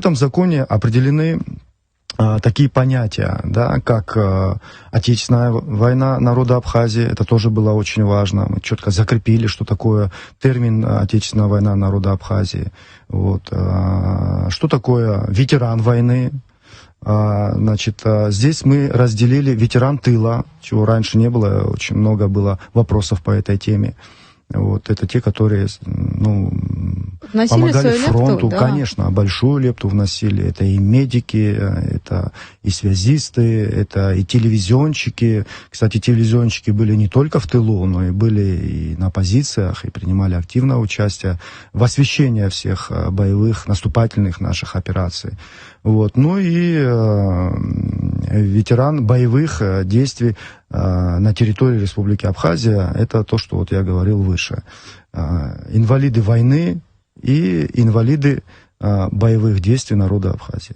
этом законе определены такие понятия, да, как Отечественная война народа Абхазии, это тоже было очень важно. Мы четко закрепили, что такое термин Отечественная война народа Абхазии. Вот. Что такое ветеран войны? Значит, здесь мы разделили ветеран тыла, чего раньше не было, очень много было вопросов по этой теме. Вот, это те, которые, ну, вносили помогали фронту, лепту, да. конечно, большую лепту вносили. Это и медики, это и связисты, это и телевизионщики. Кстати, телевизионщики были не только в тылу, но и были и на позициях, и принимали активное участие в освещении всех боевых, наступательных наших операций. Вот. Ну и ветеран боевых действий на территории Республики Абхазия, это то, что вот я говорил выше. Инвалиды войны и инвалиды боевых действий народа Абхазии.